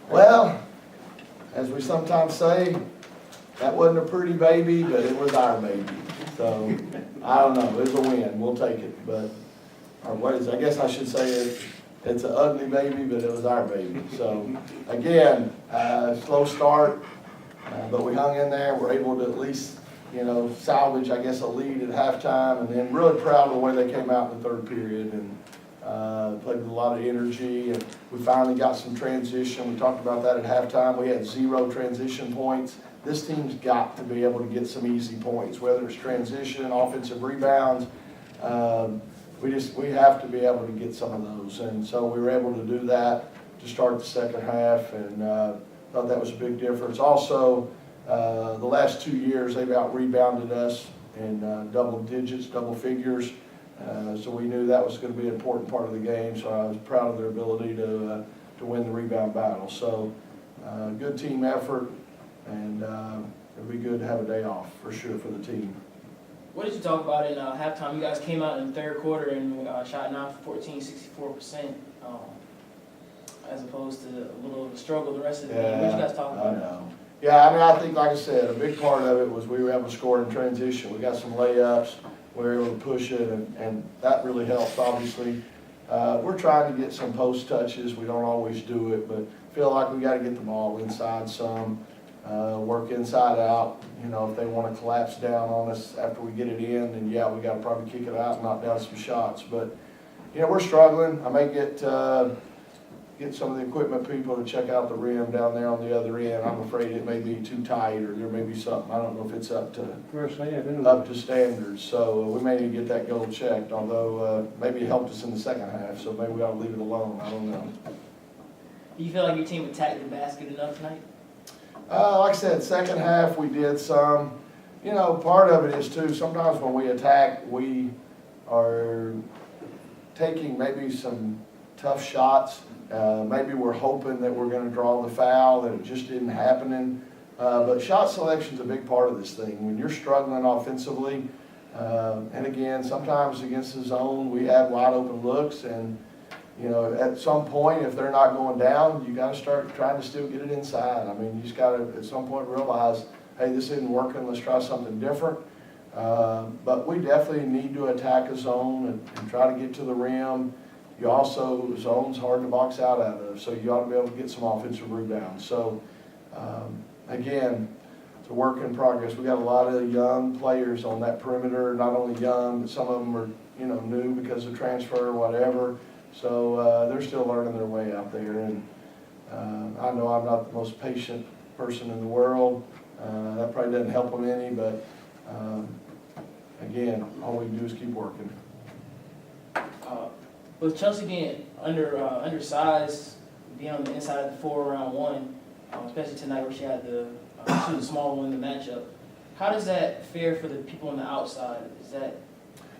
Well, as we sometimes say, that wasn't a pretty baby, but it was our baby. So, I don't know, it was a win, we'll take it, but, or what is, I guess I should say it's an ugly baby, but it was our baby. So, again, slow start, but we hung in there, we're able to at least, salvage, I guess, a lead at halftime, and then really proud of the way they came out in the third period, and played with a lot of energy, and we finally got some transition. We talked about that at halftime. We had 0 transition points. This team's got to be able to get some easy points, whether it's transition, offensive rebounds. We have to be able to get some of those, and so we were able to do that to start the second half, and thought that was a big difference. Also, the last 2 years, they've out-rebounded us in double digits, double figures. So we knew that was going to be an important part of the game, so I was proud of their ability to win the rebound battle. So good team effort, and it'll be good to have a day off for sure for the team. What did you talk about in halftime? You guys came out in the third quarter and shot 9 for 14, 64%, as opposed to a little of a struggle the rest of the game. What did you guys talk about? I know. Yeah, I think, like I said, a big part of it was we were able to score in transition. We got some layups. We were able to push it, and that really helps, obviously. We're trying to get some post touches. We don't always do it, but feel like we got to get the ball inside some, work inside out. If they want to collapse down on us after we get it in, then yeah, we got to probably kick it out and knock down some shots. But, we're struggling. I may get some of the equipment people to check out the rim down there on the other end. I'm afraid it may be too tight, or there may be something. I don't know if it's up to standards. So we may need to get that goal checked, although maybe it helped us in the second half, so maybe we ought to leave it alone. I don't know. Do you feel like your team attacked the basket enough tonight? Like I said, second half we did some. Part of it is too, sometimes when we attack, we are taking maybe some tough shots. Maybe we're hoping that we're going to draw the foul, and it just isn't happening. But shot selection's a big part of this thing. When you're struggling offensively, and again, sometimes against the zone, we have wide open looks, and at some point, if they're not going down, you got to start trying to still get it inside. You just got to at some point realize, hey, this isn't working. Let's try something different. But we definitely need to attack a zone and try to get to the rim. You also, zone's hard to box out of, so you ought to be able to get some offensive rebounds. So, again, it's a work in progress. We got a lot of young players on that perimeter, not only young, but some of them are, new because of transfer or whatever. So they're still learning their way out there. And I know I'm not the most patient person in the world. That probably doesn't help them any, but again, all we can do is keep working. With Chelsea being undersized, being on the inside of the floor around one, especially tonight where she had she was the small one in the matchup, how does that fare for the people on the outside?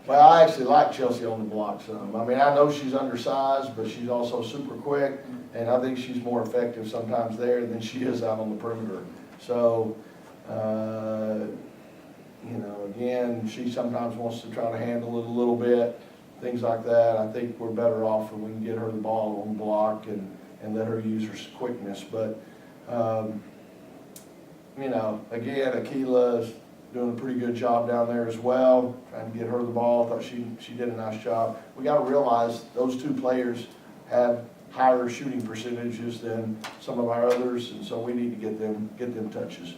Well, I actually like Chelsea on the block some. I know she's undersized, but she's also super quick, and I think she's more effective sometimes there than she is out on the perimeter. So, again, she sometimes wants to try to handle it a little bit. Things like that. I think we're better off when we can get her the ball on the block and let her use her quickness. But, again, Akila's doing a pretty good job down there as well, trying to get her the ball. I thought she did a nice job. We got to realize those two players have higher shooting percentages than some of our others, and so we need to get them touches.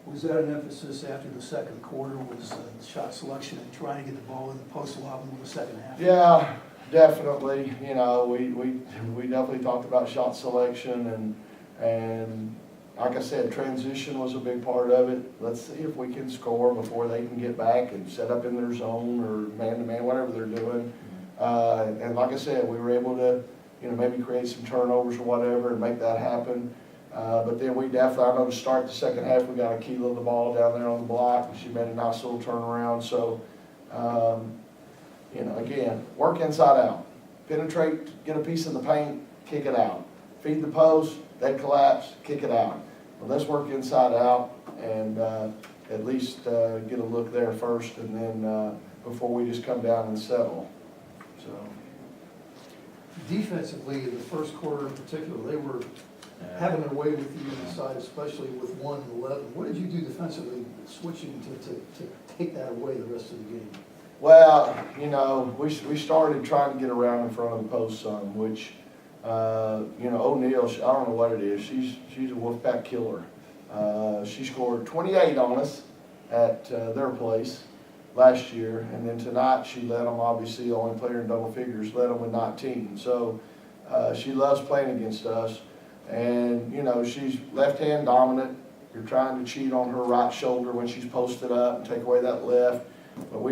Was that an emphasis after the second quarter, was shot selection and trying to get the ball in the post a lot more in the second half? Yeah, definitely. We definitely talked about shot selection, and like I said, transition was a big part of it. Let's see if we can score before they can get back and set up in their zone or man-to-man, whatever they're doing. And like I said, we were able to, maybe create some turnovers or whatever and make that happen. But then we definitely, I know to start the second half, we got Akila the ball down there on the block, and she made a nice little turnaround. So, again, work inside out. Penetrate, get a piece of the paint, kick it out. Feed the post, they collapse, kick it out. But let's work inside out and at least get a look there first, and then before we just come down and settle. So Defensively, in the first quarter in particular, they were Having their way with you inside, especially with 1 and 11, what did you do defensively, switching to take that away the rest of the game? Well, you know, we started trying to get around in front of the post some, which, you know, O'Neal, I don't know what it is. She's a Wolfpack killer. She scored 28 on us at their place last year, and then tonight she led them, obviously, the only player in double figures, led them with 19. So she loves playing against us, and, you know, she's left-hand dominant. You're trying to cheat on her right shoulder when she's posted up and take away that left, but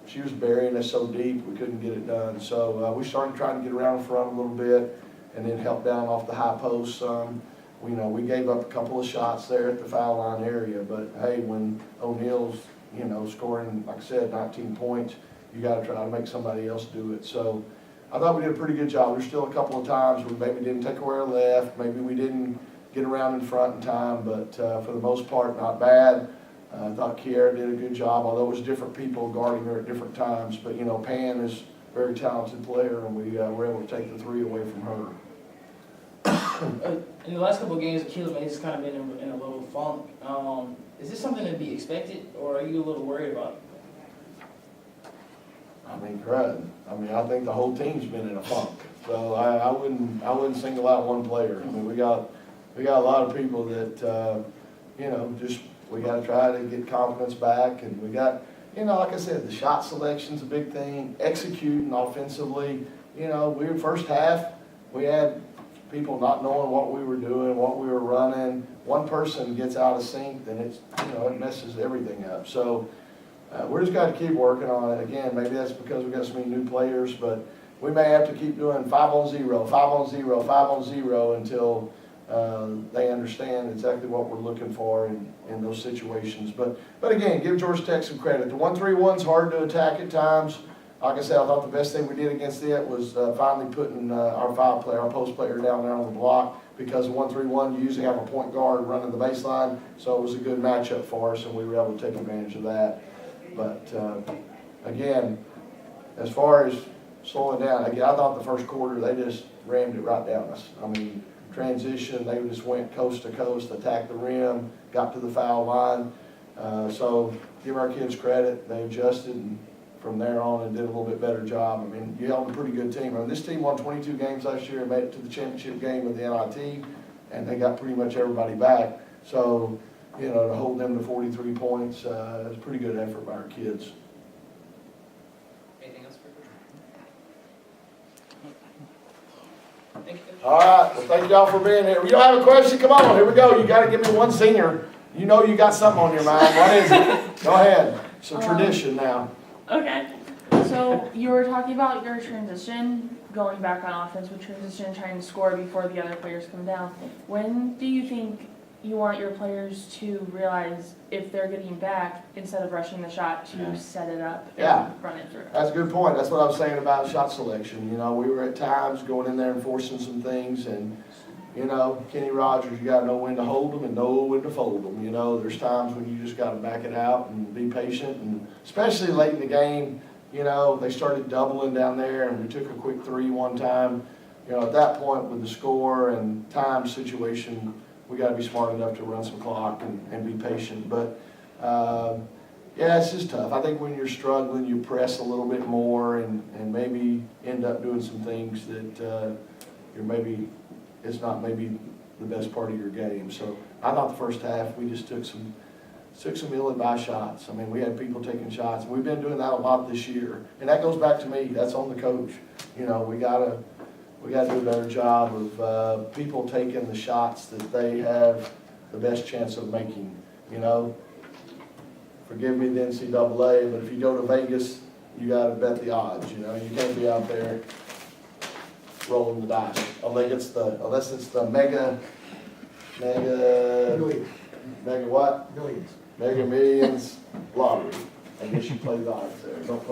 she was burying us so deep we couldn't get it done. So we started trying to get around in front a little bit and then help down off the high post some. You know, we gave up a couple of shots there at the foul line area, but hey, when O'Neal's, you know, scoring, like I said, 19 points, you got to try to make somebody else do it. So I thought we did a pretty good job. There's still a couple of times we maybe didn't take away our left, maybe we didn't get around in front in time, but for the most part, not bad. I thought Kiera did a good job, although it was different people guarding her at different times. But, you know, Pan is a very talented player, and we were able to take the 3 away from her. In the last couple of games, Achilles has kind of been in a little funk. Is this something to be expected, or are you a little worried about it? I mean, crud. I mean, I think the whole team's been in a funk. So I wouldn't single out one player. I mean, we got a lot of people that, you know, just we got to try to get confidence back, and we got, you know, like I said, the shot selection's a big thing. Executing offensively, you know, we were first half, we had people not knowing what we were doing, what we were running. One person gets out of sync, then it's, you know, it messes everything up. So we're just got to keep working on it. Again, maybe that's because we got so many new players, but we may have to keep doing 5-on-0, 5-on-0, 5-on-0 until they understand exactly what we're looking for in those situations. But again, give Georgia Tech some credit. The 1-3-1's hard to attack at times. Like I said, I thought the best thing we did against it was finally putting our post player down there on the block, because 1-3-1, you usually have a point guard running the baseline, so it was a good matchup for us, and we were able to take advantage of that. But again, as far as slowing down, again, I thought the first quarter they just rammed it right down us. I mean, transition, they just went coast to coast, attacked the rim, got to the foul line. So give our kids credit, they adjusted and from there on and did a little bit better job. I mean, you held a pretty good team. I mean, this team won 22 games last year and made it to the championship game with the NIT, and they got pretty much everybody back. So, you know, to hold them to 43 points is a pretty good effort by our kids. Anything else for Thank you. All right, well, thank y'all for being here. If you don't have a question, come on, here we go. You got to give me one senior. You know you got something on your mind. What is it? Go ahead. It's a tradition now. Okay, so you were talking about your transition, going back on offense with transition, trying to score before the other players come down. When do you think you want your players to realize if they're getting back, instead of rushing the shot, to set it up and run it through? That's a good point. That's what I was saying about shot selection. You know, we were at times going in there and forcing some things, and, you know, Kenny Rogers, you got to know when to hold them and know when to fold them. You know, there's times when you just got to back it out and be patient, and especially late in the game, you know, they started doubling down there, and we took a quick 3 one time. You know, at that point with the score and time situation, we got to be smart enough to run some clock and be patient. But yeah, it's just tough. I think when you're struggling, you press a little bit more and maybe end up doing some things that it's not maybe the best part of your game. So I thought the first half we just took some ill-advised shots. I mean, we had people taking shots, and we've been doing that a lot this year. And that goes back to me. That's on the coach. You know, we gotta do a better job of people taking the shots that they have the best chance of making. You know, forgive me the NCAA, but if you go to Vegas, you got to bet the odds. You know, you can't be out there rolling the dice unless it's the mega Millions. what? Millions. Mega Millions lottery. I guess you play the odds there. Don't play